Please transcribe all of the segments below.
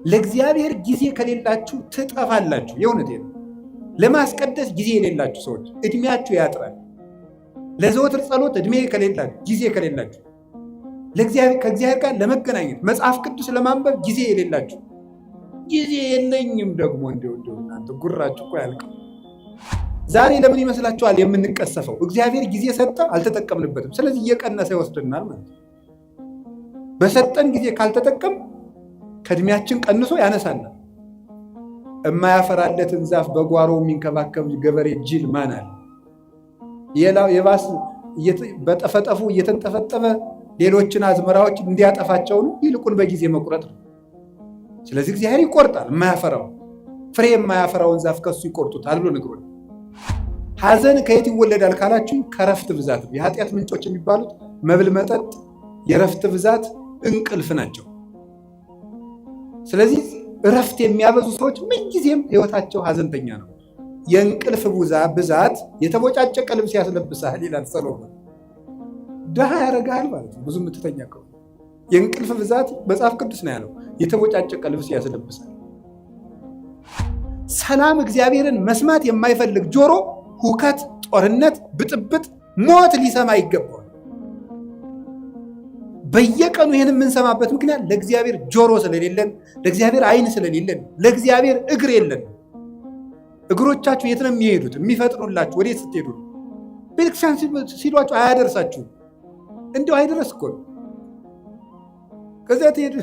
ለእግዚአብሔር ጊዜ ከሌላችሁ ትጠፋላችሁ። የእውነቴን ነው። ለማስቀደስ ጊዜ የሌላችሁ ሰዎች እድሜያችሁ ያጥራል። ለዘወትር ጸሎት እድሜ ከሌላችሁ፣ ጊዜ ከሌላችሁ፣ ከእግዚአብሔር ጋር ለመገናኘት መጽሐፍ ቅዱስ ለማንበብ ጊዜ የሌላችሁ፣ ጊዜ የለኝም ደግሞ እንደው እናንተ ጉራችሁ እኮ ያልቀው። ዛሬ ለምን ይመስላችኋል የምንቀሰፈው? እግዚአብሔር ጊዜ ሰጠ፣ አልተጠቀምንበትም። ስለዚህ እየቀነሰ ይወስድናል ማለት ነው። በሰጠን ጊዜ ካልተጠቀም ከእድሜያችን ቀንሶ ያነሳናል። የማያፈራለትን ዛፍ በጓሮ የሚንከባከብ ገበሬ ጅል ማን አለ? የባስ በጠፈጠፉ እየተንጠፈጠፈ ሌሎችን አዝመራዎች እንዲያጠፋቸው ነው። ይልቁን በጊዜ መቁረጥ ነው። ስለዚህ እግዚአብሔር ይቆርጣል። ፍሬ የማያፈራውን ዛፍ ከሱ ይቆርጡታል ብሎ ነግሮናል። ሐዘን ከየት ይወለዳል ካላችሁ ከረፍት ብዛት ነው። የኃጢአት ምንጮች የሚባሉት መብል፣ መጠጥ፣ የረፍት ብዛት፣ እንቅልፍ ናቸው። ስለዚህ እረፍት የሚያበዙ ሰዎች ምንጊዜም ሕይወታቸው ሐዘንተኛ ነው። የእንቅልፍ ብዛት የተቦጫጨቀ ልብስ ያስለብሳል ይላል ሰሎሞን። ድሃ ያደርግሃል ማለት ነው ብዙ የምትተኛ ከሆነ። የእንቅልፍ ብዛት መጽሐፍ ቅዱስ ነው ያለው፣ የተቦጫጨቀ ልብስ ያስለብሳል። ሰላም እግዚአብሔርን መስማት የማይፈልግ ጆሮ ሁከት፣ ጦርነት፣ ብጥብጥ፣ ሞት ሊሰማ ይገባዋል። በየቀኑ ይህን የምንሰማበት ምክንያት ለእግዚአብሔር ጆሮ ስለሌለን፣ ለእግዚአብሔር ዓይን ስለሌለን፣ ለእግዚአብሔር እግር የለን። እግሮቻችሁ የት ነው የሚሄዱት? የሚፈጥኑላችሁ ወዴት ስትሄዱ? ቤተክርስቲያን ሲሏችሁ አያደርሳችሁም። እንዲሁ አይደረስ እኮ ነው። ከዚያ ትሄዱ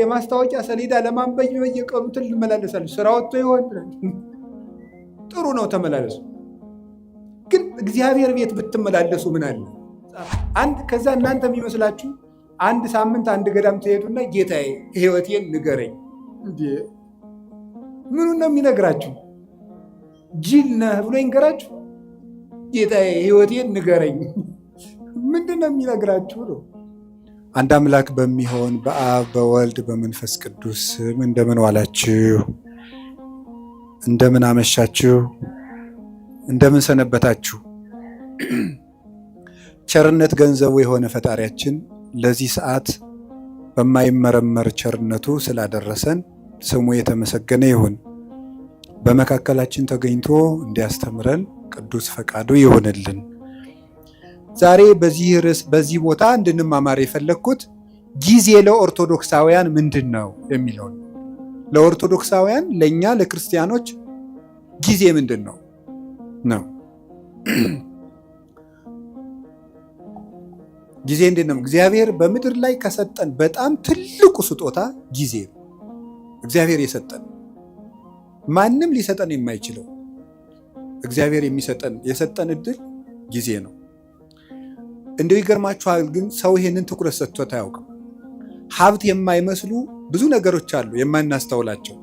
የማስታወቂያ ሰሌዳ ለማንበብ በየቀኑ ትመላለሳለች። ስራ ወጥቶ ይሆን? ጥሩ ነው ተመላለሱ። ግን እግዚአብሔር ቤት ብትመላለሱ ምን አለ? ከዛ እናንተ የሚመስላችሁ አንድ ሳምንት አንድ ገዳም ትሄዱና ጌታዬ ሕይወቴን ንገረኝ። እንዴ ምኑን ነው የሚነግራችሁ? ጅል ነህ ብሎ ይንገራችሁ? ጌታዬ ሕይወቴን ንገረኝ ምንድን ነው የሚነግራችሁ ነው? አንድ አምላክ በሚሆን በአብ በወልድ በመንፈስ ቅዱስ ስም እንደምን ዋላችሁ? እንደምን አመሻችሁ? እንደምን ሰነበታችሁ? ቸርነት ገንዘቡ የሆነ ፈጣሪያችን ለዚህ ሰዓት በማይመረመር ቸርነቱ ስላደረሰን ስሙ የተመሰገነ ይሁን። በመካከላችን ተገኝቶ እንዲያስተምረን ቅዱስ ፈቃዱ ይሆንልን። ዛሬ በዚህ ርዕስ በዚህ ቦታ እንድንማማር የፈለግኩት ጊዜ ለኦርቶዶክሳውያን ምንድን ነው የሚለው ነው። ለኦርቶዶክሳውያን ለእኛ ለክርስቲያኖች ጊዜ ምንድን ነው ነው ጊዜ እንዴት ነው? እግዚአብሔር በምድር ላይ ከሰጠን በጣም ትልቁ ስጦታ ጊዜ ነው። እግዚአብሔር ማንም ሊሰጠን የማይችለው እግዚአብሔር የሰጠን እድል ጊዜ ነው። እንደው ይገርማችኋል፣ ግን ሰው ይሄንን ትኩረት ሰጥቶት አያውቅም። ሀብት የማይመስሉ ብዙ ነገሮች አሉ የማናስተውላቸው።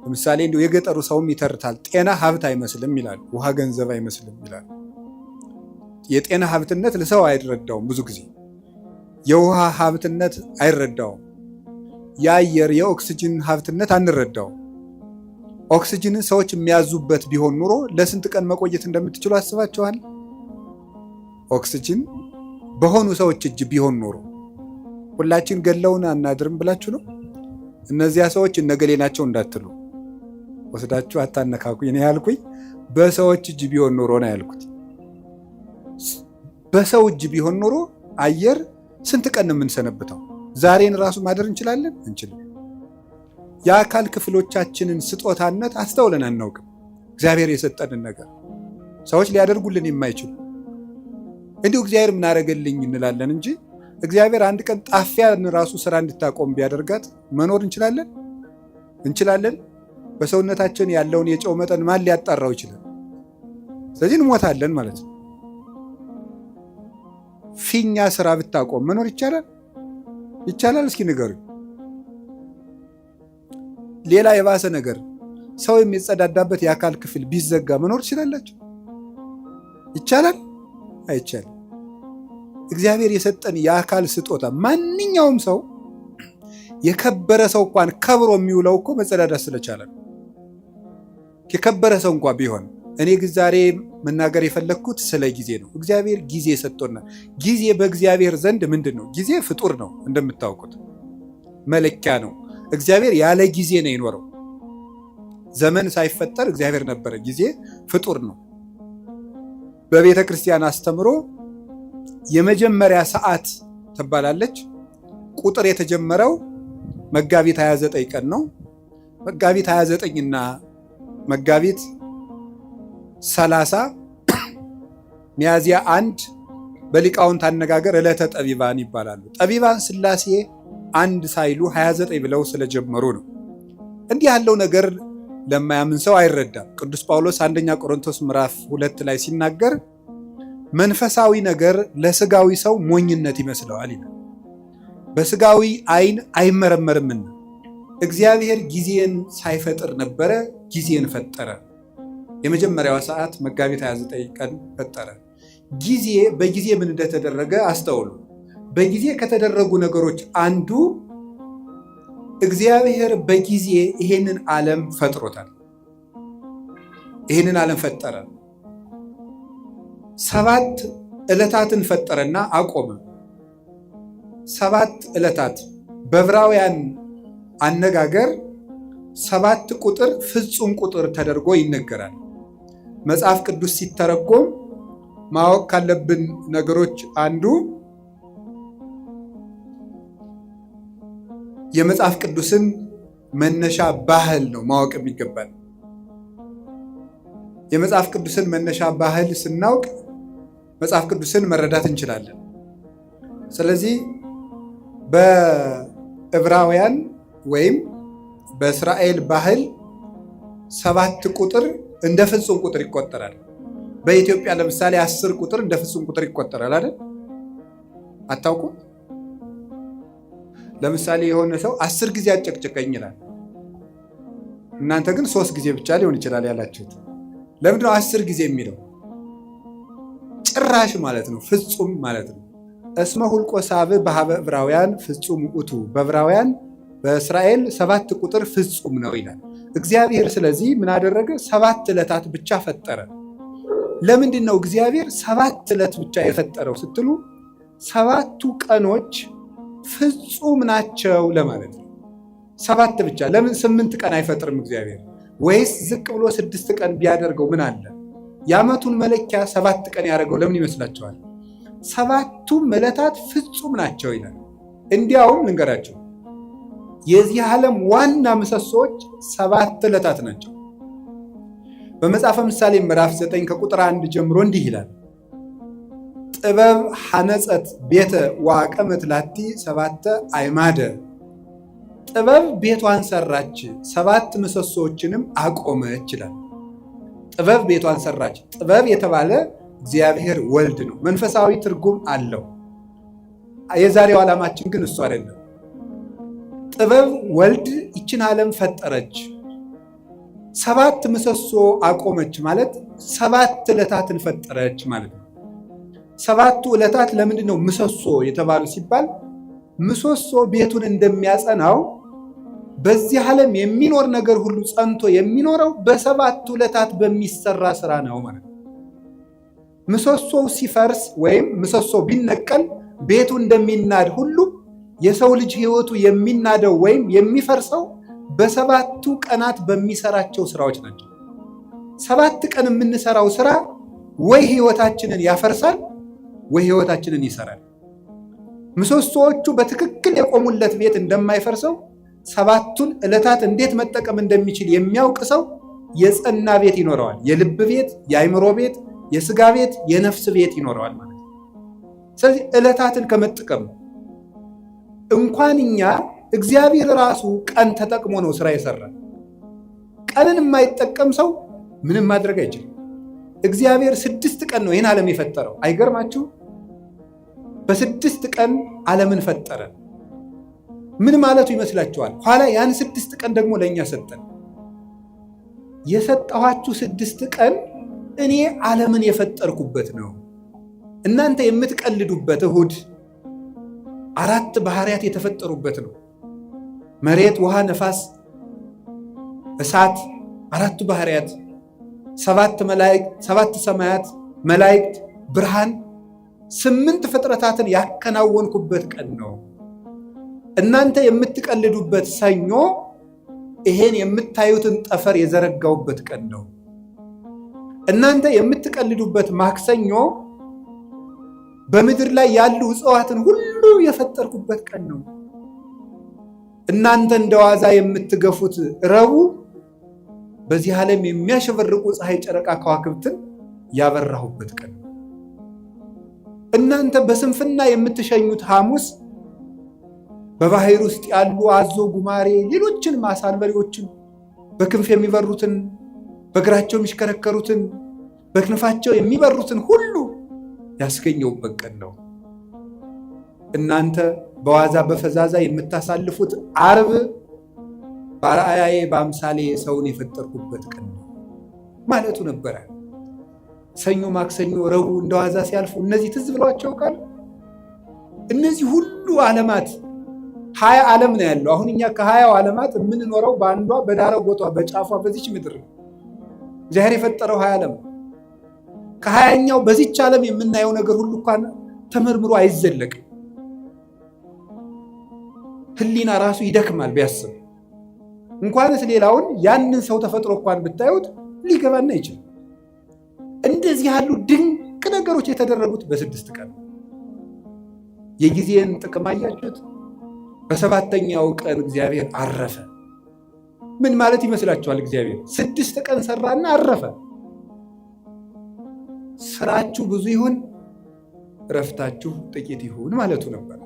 ለምሳሌ እንደው የገጠሩ ሰውም ይተርታል። ጤና ሀብት አይመስልም ይላል፣ ውሃ ገንዘብ አይመስልም ይላል። የጤና ሀብትነት ለሰው አይረዳውም። ብዙ ጊዜ የውሃ ሀብትነት አይረዳውም። የአየር የኦክስጅን ሀብትነት አንረዳውም። ኦክስጅንን ሰዎች የሚያዙበት ቢሆን ኑሮ ለስንት ቀን መቆየት እንደምትችሉ አስባችኋል? ኦክስጅን በሆኑ ሰዎች እጅ ቢሆን ኖሮ ሁላችን ገለውን አናድርም ብላችሁ ነው? እነዚያ ሰዎች እነገሌ ናቸው እንዳትሉ ወስዳችሁ አታነካኩኝ ነው ያልኩኝ። በሰዎች እጅ ቢሆን ኖሮ ነው ያልኩት። በሰው እጅ ቢሆን ኖሮ አየር ስንት ቀን ነው የምንሰነብተው? ዛሬን ራሱ ማደር እንችላለን? እንችልም። የአካል ክፍሎቻችንን ስጦታነት አስተውለን አናውቅም። እግዚአብሔር የሰጠንን ነገር ሰዎች ሊያደርጉልን የማይችሉ እንዲሁ እግዚአብሔር ምን አደረገልኝ እንላለን እንጂ እግዚአብሔር አንድ ቀን ጣፊያን ራሱ ስራ እንድታቆም ቢያደርጋት መኖር እንችላለን? እንችላለን? በሰውነታችን ያለውን የጨው መጠን ማን ሊያጣራው ይችላል? ስለዚህ እንሞታለን ማለት ነው። ፊኛ ስራ ብታቆም መኖር ይቻላል? ይቻላል? እስኪ ንገሩኝ። ሌላ የባሰ ነገር ሰው የሚጸዳዳበት የአካል ክፍል ቢዘጋ መኖር ትችላላችሁ? ይቻላል? አይቻልም። እግዚአብሔር የሰጠን የአካል ስጦታ ማንኛውም ሰው የከበረ ሰው እንኳን ከብሮ የሚውለው እኮ መጸዳዳት ስለቻለ ነው። የከበረ ሰው እንኳን ቢሆን። እኔ ግን ዛሬ መናገር የፈለግኩት ስለ ጊዜ ነው። እግዚአብሔር ጊዜ ሰጥቶናል። ጊዜ በእግዚአብሔር ዘንድ ምንድን ነው? ጊዜ ፍጡር ነው እንደምታውቁት። መለኪያ ነው። እግዚአብሔር ያለ ጊዜ ነው የኖረው። ዘመን ሳይፈጠር እግዚአብሔር ነበረ። ጊዜ ፍጡር ነው። በቤተ ክርስቲያን አስተምሮ የመጀመሪያ ሰዓት ትባላለች። ቁጥር የተጀመረው መጋቢት 29 ቀን ነው። መጋቢት 29 እና መጋቢት 30 ሚያዝያ 1 በሊቃውንት አነጋገር ዕለተ ጠቢባን ይባላሉ። ጠቢባን ሥላሴ አንድ ሳይሉ 29 ብለው ስለጀመሩ ነው። እንዲህ ያለው ነገር ለማያምን ሰው አይረዳም። ቅዱስ ጳውሎስ አንደኛ ቆሮንቶስ ምዕራፍ 2 ላይ ሲናገር መንፈሳዊ ነገር ለስጋዊ ሰው ሞኝነት ይመስለዋል ይላል። በስጋዊ ዓይን አይመረመርምና እግዚአብሔር ጊዜን ሳይፈጥር ነበረ፣ ጊዜን ፈጠረ። የመጀመሪያዋ ሰዓት መጋቢት 29 ቀን ፈጠረ። ጊዜ በጊዜ ምን እንደተደረገ አስተውሉ። በጊዜ ከተደረጉ ነገሮች አንዱ እግዚአብሔር በጊዜ ይሄንን ዓለም ፈጥሮታል። ይሄንን ዓለም ፈጠረ። 7 ዕለታትን ፈጠረና አቆመ። 7 ዕለታት በዕብራውያን አነጋገር 7 ቁጥር ፍጹም ቁጥር ተደርጎ ይነገራል። መጽሐፍ ቅዱስ ሲተረጎም ማወቅ ካለብን ነገሮች አንዱ የመጽሐፍ ቅዱስን መነሻ ባህል ነው ማወቅ የሚገባል። የመጽሐፍ ቅዱስን መነሻ ባህል ስናውቅ መጽሐፍ ቅዱስን መረዳት እንችላለን። ስለዚህ በዕብራውያን ወይም በእስራኤል ባህል 7 ቁጥር እንደ ፍጹም ቁጥር ይቆጠራል። በኢትዮጵያ ለምሳሌ 10 ቁጥር እንደ ፍጹም ቁጥር ይቆጠራል አይደል? አታውቁም? ለምሳሌ የሆነ ሰው 10 ጊዜ አጨቅጭቀኝ ይላል። እናንተ ግን 3 ጊዜ ብቻ ሊሆን ይችላል ያላችሁት። ለምንድነው 10 ጊዜ የሚለው? ጭራሽ ማለት ነው፣ ፍጹም ማለት ነው። እስመ ሁልቆ ሳብዕ በሀበ ዕብራውያን ፍጹም ውእቱ፣ በዕብራውያን በእስራኤል 7 ቁጥር ፍጹም ነው ይላል እግዚአብሔር። ስለዚህ ምን አደረገ? 7 ዕለታት ብቻ ፈጠረ። ለምንድን ነው እግዚአብሔር 7 ዕለት ብቻ የፈጠረው ስትሉ 7ቱ ቀኖች ፍጹም ናቸው ለማለት ነው። 7 ብቻ። ለምን 8 ቀን አይፈጥርም እግዚአብሔር? ወይስ ዝቅ ብሎ 6 ቀን ቢያደርገው ምን አለ? የዓመቱን መለኪያ 7 ቀን ያደርገው ለምን ይመስላችኋል? 7ቱም ዕለታት ፍጹም ናቸው ይላል። እንዲያውም ልንገራቸው፣ የዚህ ዓለም ዋና ምሰሶዎች 7 ዕለታት ናቸው። በመጽሐፈ ምሳሌ ምዕራፍ 9 ከቁጥር 1 ጀምሮ እንዲህ ይላል፣ ጥበብ ሐነጸት ቤተ ወአቀመት ላቲ 7 አዕማደ። ጥበብ ቤቷን ሰራች 7 ምሰሶዎችንም አቆመች ይላል። ጥበብ ቤቷን ሰራች። ጥበብ የተባለ እግዚአብሔር ወልድ ነው። መንፈሳዊ ትርጉም አለው። የዛሬው ዓላማችን ግን እሱ አይደለም። ጥበብ ወልድ ይችን ዓለም ፈጠረች፣ 7 ምሰሶ አቆመች ማለት 7 ዕለታትን ፈጠረች ማለት ነው። 7ቱ ዕለታት ለምንድን ነው ምሰሶ የተባሉ ሲባል ምሰሶ ቤቱን እንደሚያጸናው በዚህ ዓለም የሚኖር ነገር ሁሉ ጸንቶ የሚኖረው በ7ቱ ዕለታት በሚሰራ ስራ ነው ማለት ነው። ምሰሶው ሲፈርስ ወይም ምሰሶ ቢነቀል ቤቱ እንደሚናድ ሁሉ የሰው ልጅ ሕይወቱ የሚናደው ወይም የሚፈርሰው በ7ቱ ቀናት በሚሰራቸው ስራዎች ናቸው። 7 ቀን የምንሰራው ስራ ወይ ሕይወታችንን ያፈርሳል ወይ ሕይወታችንን ይሰራል። ምሰሶዎቹ በትክክል የቆሙለት ቤት እንደማይፈርሰው 7ቱን ዕለታት እንዴት መጠቀም እንደሚችል የሚያውቅ ሰው የጸና ቤት ይኖረዋል። የልብ ቤት፣ የአእምሮ ቤት፣ የስጋ ቤት፣ የነፍስ ቤት ይኖረዋል ማለት ነው። ስለዚህ ዕለታትን ከመጠቀም እንኳን እኛ እግዚአብሔር ራሱ ቀን ተጠቅሞ ነው ስራ የሰራ። ቀንን የማይጠቀም ሰው ምንም ማድረግ አይችልም። እግዚአብሔር 6 ቀን ነው ይህን ዓለም የፈጠረው። አይገርማችሁ? በ6 ቀን ዓለምን ፈጠረ። ምን ማለቱ ይመስላችኋል? ኋላ ያን 6 ቀን ደግሞ ለእኛ ሰጠን። የሰጠኋችሁ 6 ቀን እኔ ዓለምን የፈጠርኩበት ነው። እናንተ የምትቀልዱበት እሁድ 4 ባህሪያት የተፈጠሩበት ነው። መሬት፣ ውሃ፣ ነፋስ፣ እሳት፣ 4ቱ ባህሪያት፣ 7 መላእክት፣ 7 ሰማያት፣ መላእክት፣ ብርሃን፣ 8 ፍጥረታትን ያከናወንኩበት ቀን ነው። እናንተ የምትቀልዱበት ሰኞ ይሄን የምታዩትን ጠፈር የዘረጋውበት ቀን ነው። እናንተ የምትቀልዱበት ማክሰኞ በምድር ላይ ያሉ እጽዋትን ሁሉ የፈጠርኩበት ቀን ነው። እናንተ እንደዋዛ የምትገፉት ረቡዕ በዚህ ዓለም የሚያሸበርቁ ፀሐይ፣ ጨረቃ፣ ከዋክብትን ያበራሁበት ቀን ነው። እናንተ በስንፍና የምትሸኙት ሐሙስ በባህር ውስጥ ያሉ አዞ፣ ጉማሬ፣ ሌሎችን ማሳንበሪዎችን በክንፍ የሚበሩትን በእግራቸው የሚሽከረከሩትን በክንፋቸው የሚበሩትን ሁሉ ያስገኘውበት ቀን ነው። እናንተ በዋዛ በፈዛዛ የምታሳልፉት ዓርብ በአርአያዬ በአምሳሌ ሰውን የፈጠርኩበት ቀን ነው ማለቱ ነበረ። ሰኞ፣ ማክሰኞ፣ ረቡዕ እንደዋዛ ሲያልፉ እነዚህ ትዝ ብሏቸው ቃል እነዚህ ሁሉ ዓለማት 20 ዓለም ነው ያለው። አሁን እኛ ከ20 ዓለማት የምንኖረው በአንዷ በዳረ ጎቷ በጫፏ በዚች ምድር ነው። እግዚአብሔር የፈጠረው 20 ዓለም ከ20ኛው በዚች ዓለም የምናየው ነገር ሁሉ እንኳን ተመርምሮ አይዘለቅም። ሕሊና ራሱ ይደክማል ቢያስብ። እንኳንስ ሌላውን ያንን ሰው ተፈጥሮ እንኳን ብታዩት ሊገባና ይችላል። እንደዚህ ያሉ ድንቅ ነገሮች የተደረጉት በ6 ቀን። የጊዜን ጥቅም አያችሁት? በ7ኛው ቀን እግዚአብሔር አረፈ። ምን ማለት ይመስላችኋል? እግዚአብሔር 6 ቀን ሰራና አረፈ። ስራችሁ ብዙ ይሁን እረፍታችሁ ጥቂት ይሁን ማለቱ ነበር።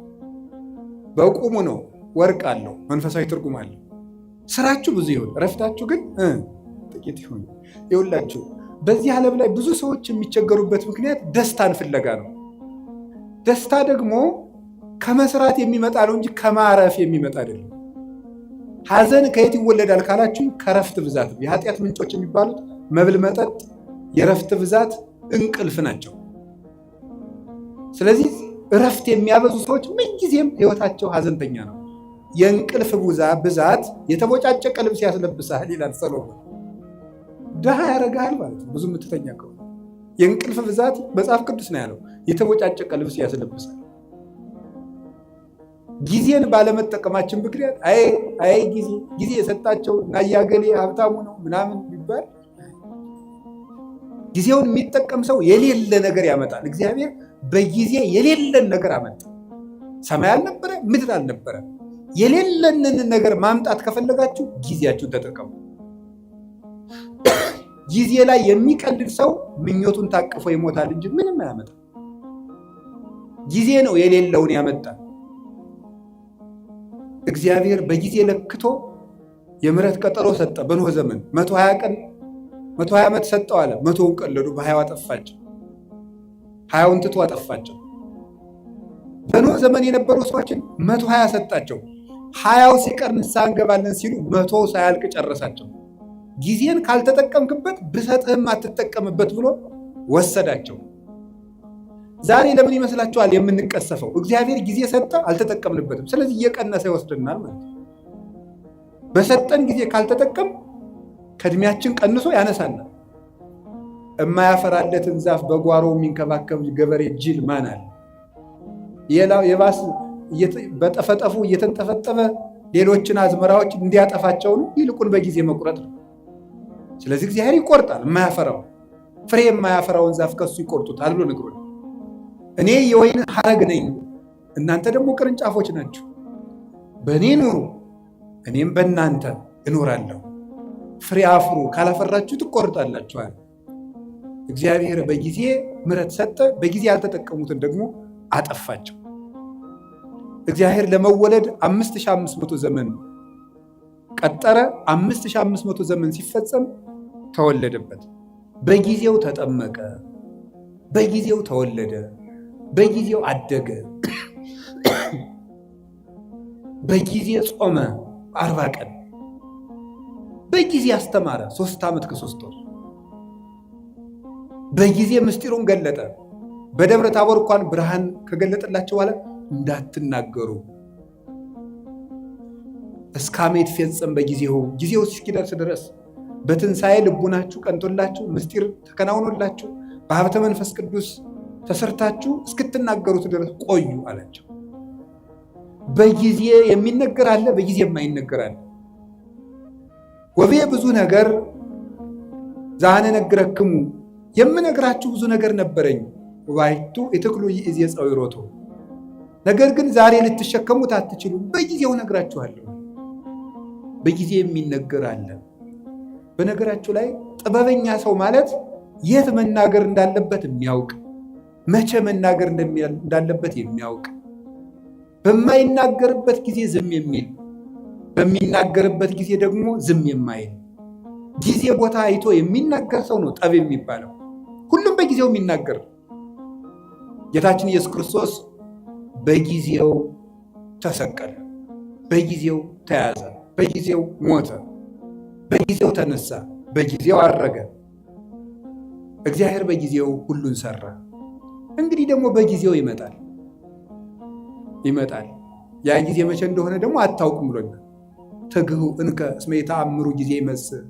በቁሙ ነው። ወርቅ አለው፣ መንፈሳዊ ትርጉም አለው። ስራችሁ ብዙ ይሁን እረፍታችሁ ግን ጥቂት ይሁን። ይኸውላችሁ በዚህ ዓለም ላይ ብዙ ሰዎች የሚቸገሩበት ምክንያት ደስታን ፍለጋ ነው። ደስታ ደግሞ ከመስራት የሚመጣ ነው እንጂ ከማረፍ የሚመጣ አይደለም። ሐዘን ከየት ይወለዳል ካላችሁ ከረፍት ብዛት። የኃጢአት ምንጮች የሚባሉት መብል፣ መጠጥ፣ የረፍት ብዛት፣ እንቅልፍ ናቸው። ስለዚህ እረፍት የሚያበዙ ሰዎች ምንጊዜም ህይወታቸው ሐዘንተኛ ነው። የእንቅልፍ ብዛት የተቦጫጨቀ ልብስ ያስለብሳል ይላል ሰሎሞን። ድሃ ያደርግሃል ማለት ነው ብዙ የምትተኛ ከሆነ። የእንቅልፍ ብዛት መጽሐፍ ቅዱስ ነው ያለው፣ የተቦጫጨቀ ልብስ ያስለብሳል። ጊዜን ባለመጠቀማችን ምክንያት አይ ጊዜ የሰጣቸው ናያገሌ ሀብታሙ ነው ምናምን ቢባል ጊዜውን የሚጠቀም ሰው የሌለ ነገር ያመጣል። እግዚአብሔር በጊዜ የሌለን ነገር አመጣ። ሰማይ አልነበረ፣ ምድር አልነበረ። የሌለንን ነገር ማምጣት ከፈለጋችሁ ጊዜያችሁን ተጠቀሙ። ጊዜ ላይ የሚቀልድ ሰው ምኞቱን ታቅፎ ይሞታል እንጂ ምንም አያመጣም። ጊዜ ነው የሌለውን ያመጣል። እግዚአብሔር በጊዜ ለክቶ የምሕረት ቀጠሮ ሰጠ። በኖህ ዘመን 120 ቀን 120 ዓመት ሰጠው አለ። 100ውን ቀለዱ፣ በ20 አጠፋቸው። 20ውን ትቶ አጠፋቸው። በኖህ ዘመን የነበሩ ሰዎችን 120 ሰጣቸው። 20ው ሲቀር ንስሐ እንገባለን ሲሉ 100 ሳያልቅ ጨረሳቸው። ጊዜን ካልተጠቀምክበት ብሰጥህም አትጠቀምበት ብሎ ወሰዳቸው። ዛሬ ለምን ይመስላችኋል የምንቀሰፈው? እግዚአብሔር ጊዜ ሰጠ፣ አልተጠቀምንበትም። ስለዚህ እየቀነሰ ይወስድናል ማለት ነው። በሰጠን ጊዜ ካልተጠቀም ከእድሜያችን ቀንሶ ያነሳናል። የማያፈራለትን ዛፍ በጓሮ የሚንከባከብ ገበሬ ጅል ማን አለ? የባስ በጠፈጠፉ እየተንጠፈጠፈ ሌሎችን አዝመራዎች እንዲያጠፋቸው ነው። ይልቁን በጊዜ መቁረጥ ነው። ስለዚህ እግዚአብሔር ይቆርጣል። የማያፈራው ፍሬ የማያፈራውን ዛፍ ከሱ ይቆርጡታል ብሎ ነግሮናል። እኔ የወይን ሐረግ ነኝ፣ እናንተ ደግሞ ቅርንጫፎች ናችሁ። በእኔ ኑሩ፣ እኔም በእናንተ እኖራለሁ። ፍሬ አፍሩ፣ ካላፈራችሁ ትቆርጣላችኋል። እግዚአብሔር በጊዜ ምሕረት ሰጠ፣ በጊዜ ያልተጠቀሙትን ደግሞ አጠፋቸው። እግዚአብሔር ለመወለድ 5500 ዘመን ቀጠረ። 5500 ዘመን ሲፈጸም ተወለደበት። በጊዜው ተጠመቀ፣ በጊዜው ተወለደ፣ በጊዜው አደገ፣ በጊዜ ጾመ 40 ቀን፣ በጊዜ አስተማረ 3 ዓመት ከ3 ወር፣ በጊዜ ምስጢሩን ገለጠ። በደብረ ታቦር እንኳን ብርሃን ከገለጠላቸው በኋላ እንዳትናገሩ እስከ ዓመት ይፈጸም በጊዜው፣ ጊዜው እስኪደርስ ድረስ በትንሣኤ ልቡናችሁ ቀንቶላችሁ ምስጢር ተከናውኖላችሁ በሀብተ መንፈስ ቅዱስ ተሰርታችሁ እስክትናገሩት ድረስ ቆዩ አላቸው። በጊዜ የሚነገር አለ፣ በጊዜ የማይነገር አለ። ወቤ ብዙ ነገር ዛነ ነግረክሙ የምነግራችሁ ብዙ ነገር ነበረኝ። ወባይቱ ኢትክሉ ይእዜ ጸዊሮቶ ነገር ግን ዛሬ ልትሸከሙት አትችሉም፣ በጊዜው ነግራችኋለሁ። በጊዜ የሚነገር አለ። በነገራችሁ ላይ ጥበበኛ ሰው ማለት የት መናገር እንዳለበት የሚያውቅ፣ መቼ መናገር እንዳለበት የሚያውቅ፣ በማይናገርበት ጊዜ ዝም የሚል፣ በሚናገርበት ጊዜ ደግሞ ዝም የማይል፣ ጊዜ ቦታ አይቶ የሚናገር ሰው ነው ጠቢብ የሚባለው። ሁሉም በጊዜው የሚናገር። ጌታችን ኢየሱስ ክርስቶስ በጊዜው ተሰቀለ፣ በጊዜው ተያዘ፣ በጊዜው ሞተ፣ በጊዜው ተነሳ፣ በጊዜው አረገ። እግዚአብሔር በጊዜው ሁሉን ሰራ። እንግዲህ ደግሞ በጊዜው ይመጣል። ያ ጊዜ መቼ እንደሆነ ደግሞ አታውቁም ብሎናል። ትግሁ እንከ እስመ የተአምሩ ጊዜ ይመጽእ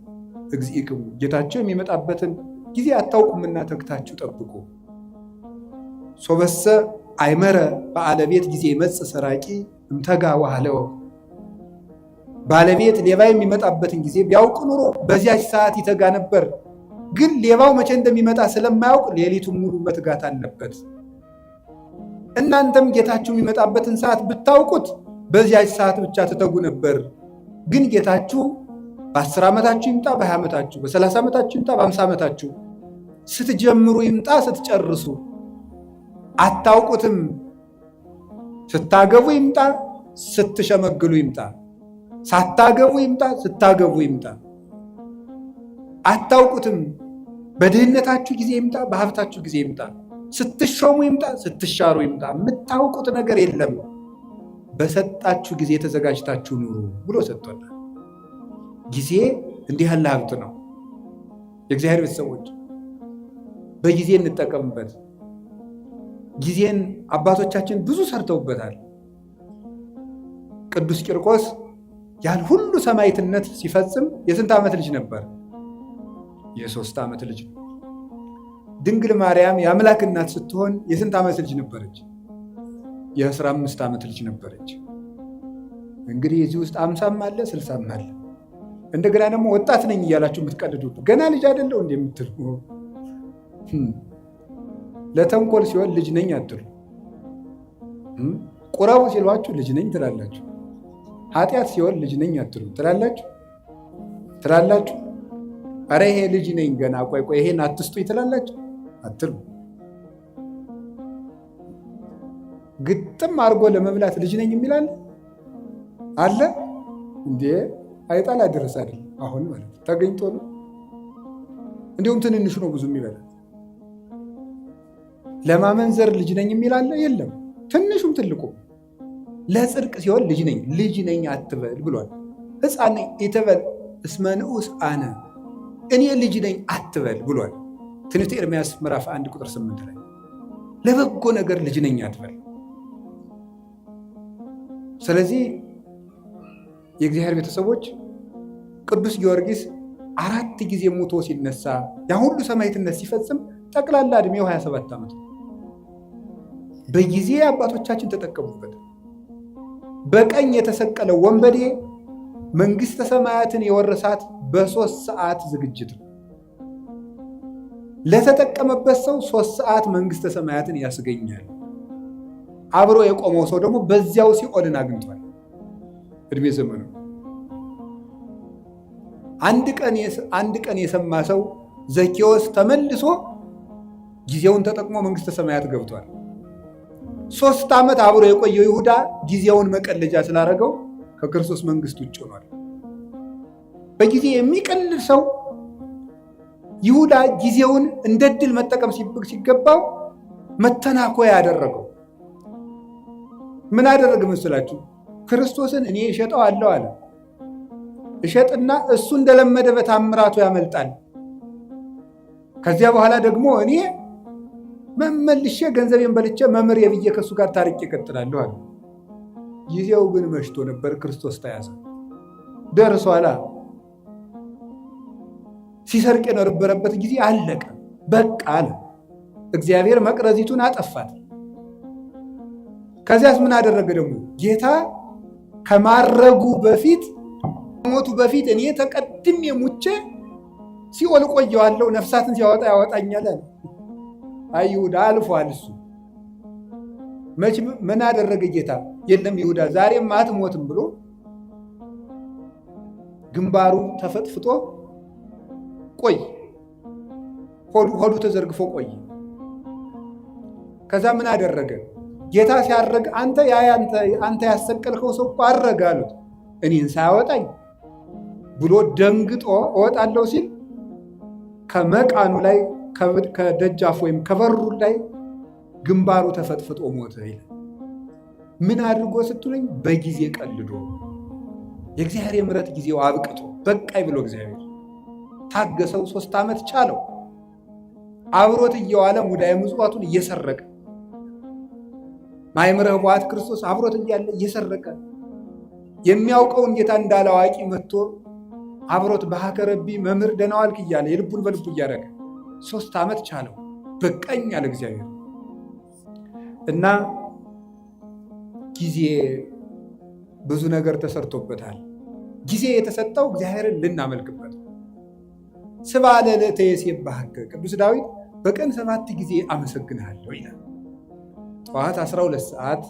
እግዚእክሙ ጌታቸው የሚመጣበትን ጊዜ አታውቁምና ተግታችሁ ጠብቁ። ሶበሰ አይመረ በአለቤት ጊዜ ይመጽእ ሰራቂ እምተጋ ዋህለው ባለቤት ሌባ የሚመጣበትን ጊዜ ቢያውቅ ኑሮ በዚያች ሰዓት ይተጋ ነበር። ግን ሌባው መቼ እንደሚመጣ ስለማያውቅ ሌሊቱን ሙሉ መትጋት አለበት። እናንተም ጌታችሁ የሚመጣበትን ሰዓት ብታውቁት በዚያች ሰዓት ብቻ ትተጉ ነበር። ግን ጌታችሁ በ10 ዓመታችሁ ይምጣ፣ በ20 ዓመታችሁ፣ በ30 ዓመታችሁ ይምጣ፣ በ50 ዓመታችሁ፣ ስትጀምሩ ይምጣ፣ ስትጨርሱ አታውቁትም። ስታገቡ ይምጣ፣ ስትሸመግሉ ይምጣ፣ ሳታገቡ ይምጣ፣ ስታገቡ ይምጣ፣ አታውቁትም። በድህነታችሁ ጊዜ ይምጣ፣ በሀብታችሁ ጊዜ ይምጣ፣ ስትሾሙ ይምጣ፣ ስትሻሩ ይምጣ፣ የምታውቁት ነገር የለም። በሰጣችሁ ጊዜ ተዘጋጅታችሁ ኑሩ ብሎ ሰጥቶናል። ጊዜ እንዲህ ያለ ሀብት ነው። የእግዚአብሔር ቤተሰቦች በጊዜ እንጠቀምበት። ጊዜን አባቶቻችን ብዙ ሰርተውበታል። ቅዱስ ቂርቆስ ያን ሁሉ ሰማዕትነት ሲፈጽም የስንት ዓመት ልጅ ነበር? የ3 ዓመት ልጅ ነው። ድንግል ማርያም የአምላክ እናት ስትሆን የስንት ዓመት ልጅ ነበረች? የ15 ዓመት ልጅ ነበረች። እንግዲህ እዚህ ውስጥ 50ም አለ 60ም አለ። እንደገና ደግሞ ወጣት ነኝ እያላችሁ የምትቀልዱ ገና ልጅ አይደለው እንደ የምትሉ ለተንኮል ሲሆን ልጅ ነኝ አትሉ። ቁረቡ ሲሏችሁ ልጅ ነኝ ትላላችሁ። ኃጢአት ሲሆን ልጅ ነኝ አትሉ ትላላችሁ። አረ ይሄ ልጅ ነኝ ገና ቆይ ይሄን አትስጡኝ ትላላችሁ አትሉ። ግጥም አድርጎ ለመብላት ልጅ ነኝ የሚላል አለ እንዴ? አይጣል አደረሰ አይደል? አሁን ማለት ተገኝቶ ነው። እንዲሁም ትንንሹ ነው ብዙ የሚበላ። ለማመንዘር ልጅ ነኝ የሚላል የለም። ትንሹም ትልቁም ለጽድቅ ሲሆን ልጅ ነኝ አትበል ብሏል። ሕፃን ነኝ ኢትበል እስመ ንዑስ አነ እኔ ልጅ ነኝ አትበል ብሏል። ትንቢተ ኤርምያስ ምዕራፍ 1 ቁጥር 8 ላይ ለበጎ ነገር ልጅ ነኝ አትበል። ስለዚህ የእግዚአብሔር ቤተሰቦች ቅዱስ ጊዮርጊስ 4 ጊዜ ሞቶ ሲነሳ ያ ሁሉ ሰማዕትነት ሲፈጽም ጠቅላላ ዕድሜው 27 ዓመት ነው። በጊዜ አባቶቻችን ተጠቀሙበት። በቀኝ የተሰቀለው ወንበዴ መንግሥተ ሰማያትን የወረሳት በ3 ሰዓት ዝግጅት ነው። ለተጠቀመበት ሰው 3 ሰዓት መንግሥተ ሰማያትን ያስገኛል። አብሮ የቆመው ሰው ደግሞ በዚያው ሲኦልን አግኝቷል። እድሜ ዘመኑ አንድ ቀን የሰማ ሰው ዘኬዎስ ተመልሶ ጊዜውን ተጠቅሞ መንግሥተ ሰማያት ገብቷል። 3 ዓመት አብሮ የቆየው ይሁዳ ጊዜውን መቀለጃ ስላደረገው ከክርስቶስ መንግሥት ውጭ ሆኗል። በጊዜ የሚቀልል ሰው ይሁዳ ጊዜውን እንደ ድል መጠቀም ሲገባው መተናኮያ ያደረገው ምን አደረገ መስላችሁ? ክርስቶስን እኔ እሸጠዋለሁ አለ። እሸጥና እሱ እንደለመደ በታምራቱ ያመልጣል። ከዚያ በኋላ ደግሞ እኔ መመልሼ ገንዘቤን በልቼ መምህር የብዬ ከእሱ ጋር ታሪክ እቀጥላለሁ አለ። ጊዜው ግን መሽቶ ነበር። ክርስቶስ ተያዘ። ደርሷላ። ሲሰርቅ የነበረበት ጊዜ አለቀ፣ በቃ አለ። እግዚአብሔር መቅረዚቱን አጠፋት። ከዚያስ ምን አደረገ ደግሞ? ጌታ ከማረጉ በፊት ሞቱ በፊት እኔ ተቀድሜ ሙቼ ሲኦል ቆየዋለሁ፣ ነፍሳትን ሲያወጣ ያወጣኛል አለ። አይ ይሁዳ አልፏል። እሱ መቼ ምን አደረገ ጌታ? የለም ይሁዳ ዛሬም አትሞትም ብሎ ግንባሩ ተፈጥፍጦ ቆይ፣ ሆዱ ተዘርግፎ ቆይ። ከዛ ምን አደረገ ጌታ ሲያረግ? አንተ ያሰቀልከው ሰው እኮ አረገ አሉት። እኔን ሳያወጣኝ ብሎ ደንግጦ እወጣለሁ ሲል ከመቃኑ ላይ ከደጃፍ ወይም ከበሩ ላይ ግንባሩ ተፈጥፍጦ ሞተ ይላል። ምን አድርጎ ስትሉኝ፣ በጊዜ ቀልዶ የእግዚአብሔር የምሕረት ጊዜው አብቅቶ በቃይ ብሎ እግዚአብሔር ታገሰው። 3 ዓመት ቻለው። አብሮት እየዋለ ሙዳየ ምጽዋቱን እየሰረቀ ማይምረ ኅቡዓት ክርስቶስ አብሮት እያለ እየሰረቀ የሚያውቀውን ጌታ እንዳላዋቂ መጥቶ አብሮት በሀከረቢ መምህር ደህና ዋልክ እያለ የልቡን በልቡ እያደረገ 3 ዓመት ቻለው። በቃኝ አለ እግዚአብሔር። እና ጊዜ ብዙ ነገር ተሰርቶበታል። ጊዜ የተሰጠው እግዚአብሔርን ልናመልክበት። ስብሐ ለዕለተ ይሴብሐከ ቅዱስ ዳዊት በቀን 7 ጊዜ አመሰግንሃለሁ ይላል። ጠዋት 12 ሰዓት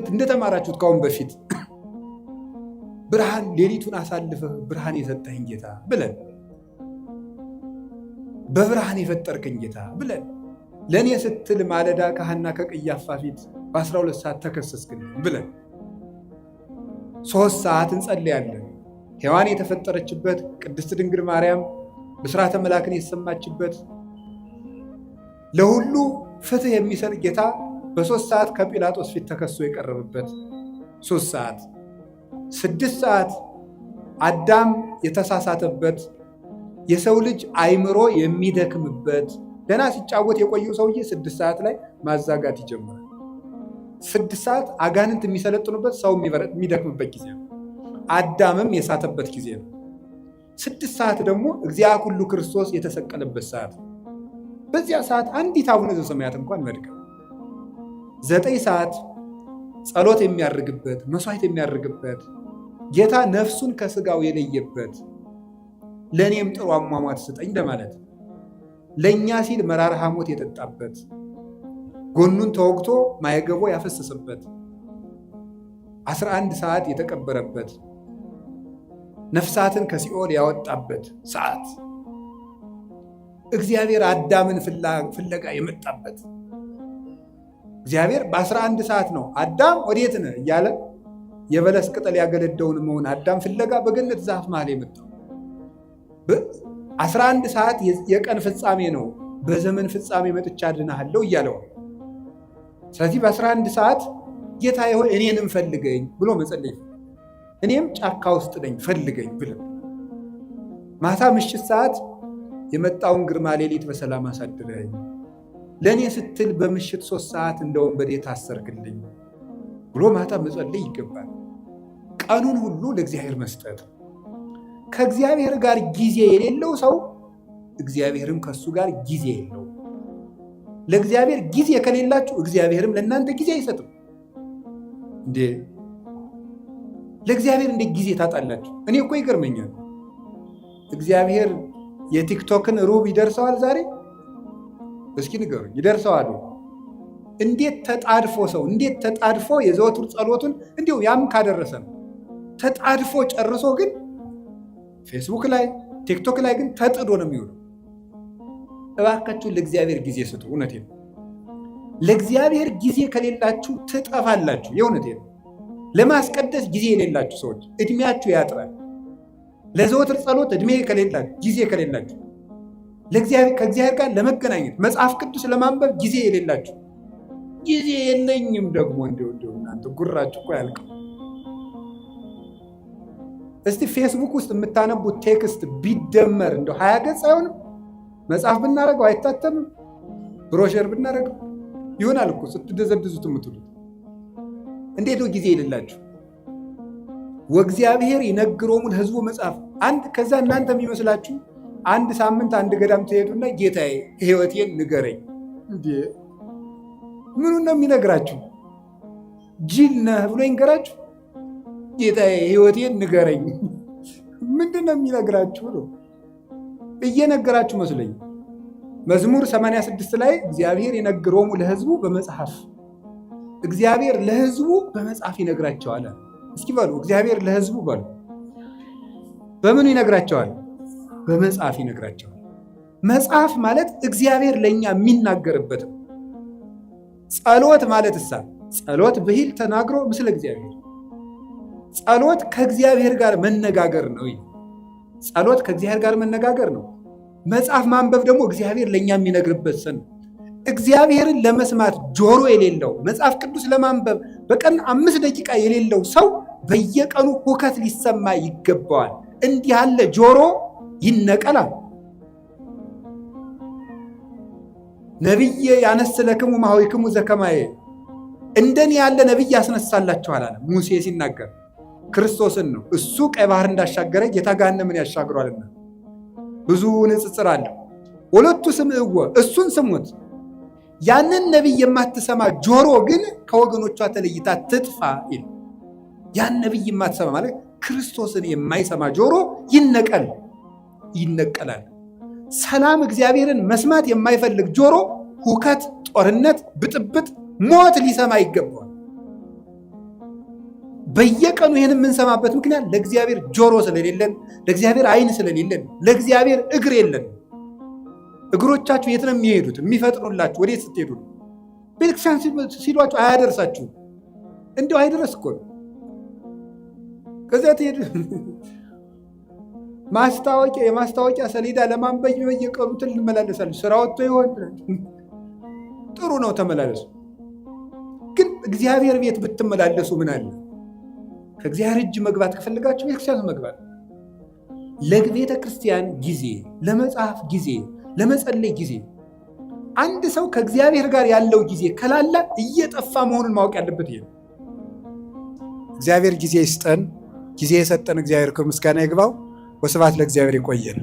እንደተማራችሁት ካሁን በፊት ብርሃን ሌሊቱን አሳልፈህ ብርሃን የሰጠኸኝ ጌታ ብለን፣ በብርሃን የፈጠርከኝ ጌታ ብለን፣ ለእኔ ስትል ማለዳ ከሐና ከቀያፋ ፊት በ12 ሰዓት ተከሰስክልኝ ብለን 3 ሰዓት እንጸልያለን። ሔዋን የተፈጠረችበት፣ ቅድስት ድንግል ማርያም ብስራተ መላክን የተሰማችበት፣ ለሁሉ ፍትህ የሚሰጥ ጌታ በ3 ሰዓት ከጲላጦስ ፊት ተከሶ የቀረበበት 3 ሰዓት፣ 6 ሰዓት አዳም የተሳሳተበት፣ የሰው ልጅ አይምሮ የሚደክምበት፣ ገና ሲጫወት የቆየው ሰውዬ 6 ሰዓት ላይ ማዛጋት ይጀምራል። 6 ሰዓት አጋንንት የሚሰለጥኑበት፣ ሰው የሚደክምበት ጊዜ ነው። አዳምም የሳተበት ጊዜ ነው። 6 ሰዓት ደግሞ እግዚአ ኩሉ ክርስቶስ የተሰቀለበት ሰዓት ነው። በዚያ ሰዓት አንዲት አቡነ ዘበሰማያት እንኳን መድከም። 9 ሰዓት ጸሎት የሚያርግበት፣ መስዋዕት የሚያርግበት፣ ጌታ ነፍሱን ከስጋው የለየበት፣ ለእኔም ጥሩ አሟሟት ስጠኝ ለማለት ለእኛ ሲል መራራ ሐሞት የጠጣበት፣ ጎኑን ተወግቶ ማየገቦ ያፈሰሰበት፣ 11 ሰዓት የተቀበረበት፣ ነፍሳትን ከሲኦል ያወጣበት ሰዓት፣ እግዚአብሔር አዳምን ፍለጋ የመጣበት። እግዚአብሔር በ11 ሰዓት ነው አዳም ወዴት ነህ እያለ የበለስ ቅጠል ያገለደውን መሆን አዳም ፍለጋ በገነት ዛፍ መሃል የመጣው። 11 ሰዓት የቀን ፍጻሜ ነው። በዘመን ፍጻሜ መጥቻ አድንሃለሁ እያለው። ስለዚህ በ11 ሰዓት ጌታዬ ሆይ እኔንም ፈልገኝ ብሎ መጸለይ፣ እኔም ጫካ ውስጥ ነኝ ፈልገኝ ብለ ማታ ምሽት ሰዓት የመጣውን ግርማ ሌሊት በሰላም አሳድረኝ፣ ለእኔ ስትል በምሽት 3 ሰዓት እንደ ወንበዴ ታሰርክልኝ ብሎ ማታ መጸለይ ይገባል። ቀኑን ሁሉ ለእግዚአብሔር መስጠት። ከእግዚአብሔር ጋር ጊዜ የሌለው ሰው እግዚአብሔርም ከእሱ ጋር ጊዜ የለው። ለእግዚአብሔር ጊዜ ከሌላችሁ እግዚአብሔርም ለእናንተ ጊዜ አይሰጥም። እንዴ ለእግዚአብሔር እንዴት ጊዜ ታጣላችሁ? እኔ እኮ ይገርመኛል። እግዚአብሔር የቲክቶክን ሩብ ይደርሰዋል ዛሬ? እስኪ ንገሩኝ፣ ይደርሰዋል? እንዴት ተጣድፎ ሰው እንዴት ተጣድፎ የዘወትር ጸሎቱን እንዲሁ ያም ካደረሰ ነው ተጣድፎ ጨርሶ፣ ግን ፌስቡክ ላይ ቲክቶክ ላይ ግን ተጥዶ ነው የሚውለው። እባካችሁ ለእግዚአብሔር ጊዜ ስጡ። እውነቴን ነው። ለእግዚአብሔር ጊዜ ከሌላችሁ ትጠፋላችሁ። የእውነቴን ነው። ለማስቀደስ ጊዜ የሌላችሁ ሰዎች እድሜያችሁ ያጥራል። ለዘወትር ጸሎት እድሜ ከሌላችሁ፣ ጊዜ ከሌላችሁ፣ ከእግዚአብሔር ጋር ለመገናኘት መጽሐፍ ቅዱስ ለማንበብ ጊዜ የሌላችሁ፣ ጊዜ የለኝም ደግሞ እንዲሁ እናንተ ጉራችሁ እኮ ያልቀው። እስቲ ፌስቡክ ውስጥ የምታነቡት ቴክስት ቢደመር እንደው 20 ገጽ አይሆንም? መጽሐፍ ብናደርገው አይታተምም? ብሮሸር ብናደርገው ይሆናል እኮ ስትደዘድዙት የምትሉት። እንዴት ነው ጊዜ የሌላችሁ? ወእግዚአብሔር ይነግሮሙ ለሕዝቡ መጽሐፍ ከዛ እናንተ የሚመስላችሁ 1 ሳምንት 1 ገዳም ትሄዱና ጌታዬ ሕይወቴን ንገረኝ። እንዴ ምኑን ነው የሚነግራችሁ? ጅል ነህ ብሎ ይንገራችሁ? ጌታዬ ሕይወቴን ንገረኝ። ምንድን ነው የሚነግራችሁ ነው? እየነገራችሁ መስለኝ። መዝሙር 86 ላይ እግዚአብሔር የነግሮሙ ለሕዝቡ በመጽሐፍ፣ እግዚአብሔር ለሕዝቡ በመጽሐፍ ይነግራቸዋል። እስኪ በሉ እግዚአብሔር ለሕዝቡ በሉ። በምኑ ይነግራቸዋል? በመጽሐፍ ይነግራቸዋል። መጽሐፍ ማለት እግዚአብሔር ለእኛ የሚናገርበት ነው። ጸሎት ማለት እሳ ጸሎት ብሂል ተናግሮ ምስለ እግዚአብሔር፣ ጸሎት ከእግዚአብሔር ጋር መነጋገር ነው። ጸሎት ከእግዚአብሔር ጋር መነጋገር ነው። መጽሐፍ ማንበብ ደግሞ እግዚአብሔር ለእኛ የሚነግርበት ሰን እግዚአብሔርን ለመስማት ጆሮ የሌለው መጽሐፍ ቅዱስ ለማንበብ በቀን 5 ደቂቃ የሌለው ሰው በየቀኑ ሁከት ሊሰማ ይገባዋል። እንዲህ ያለ ጆሮ ይነቀላል። ነቢየ ያነስለክሙ ማኅበይክሙ ዘከማየ፣ እንደኔ ያለ ነቢይ ያስነሳላችኋል አለ ሙሴ ሲናገር ክርስቶስን ነው። እሱ ቀይ ባህር እንዳሻገረ ጌታ ገሃነምን ያሻግሯልና ብዙ ንጽጽር አለ። ወለቱ ስምዕዎ፣ እሱን ስሙት። ያንን ነቢይ የማትሰማ ጆሮ ግን ከወገኖቿ ተለይታ ትጥፋ ይል። ያን ነቢይ የማትሰማ ማለት ክርስቶስን የማይሰማ ጆሮ ይነቀላል። ሰላም እግዚአብሔርን መስማት የማይፈልግ ጆሮ ሁከት፣ ጦርነት፣ ብጥብጥ፣ ሞት ሊሰማ ይገባዋል። በየቀኑ ይህን የምንሰማበት ምክንያት ለእግዚአብሔር ጆሮ ስለሌለን፣ ለእግዚአብሔር ዓይን ስለሌለን፣ ለእግዚአብሔር እግር የለን። እግሮቻችሁ የት ነው የሚሄዱት? የሚፈጥኑላችሁ ወዴት ስትሄዱ ነው? ቤተክርስቲያን ሲሏችሁ አያደርሳችሁ። እንዲሁ አይደረስ እኮ ነው። ከዚያ ትሄዱ የማስታወቂያ ሰሌዳ ለማንበብ በየቀኑ ትመላለሳለች። ስራ ወጥቶ ይሆን ጥሩ ነው፣ ተመላለሱ። ግን እግዚአብሔር ቤት ብትመላለሱ ምን አለ? ከእግዚአብሔር እጅ መግባት ከፈልጋችሁ ቤተክርስቲያን መግባት። ለቤተ ክርስቲያን ጊዜ፣ ለመጽሐፍ ጊዜ፣ ለመጸለይ ጊዜ። አንድ ሰው ከእግዚአብሔር ጋር ያለው ጊዜ ከላላ እየጠፋ መሆኑን ማወቅ ያለበት ይሄ ነው። እግዚአብሔር ጊዜ ይስጠን። ጊዜ የሰጠን እግዚአብሔር ከምስጋና ይግባው። ወስብሐት ለእግዚአብሔር። ይቆየን።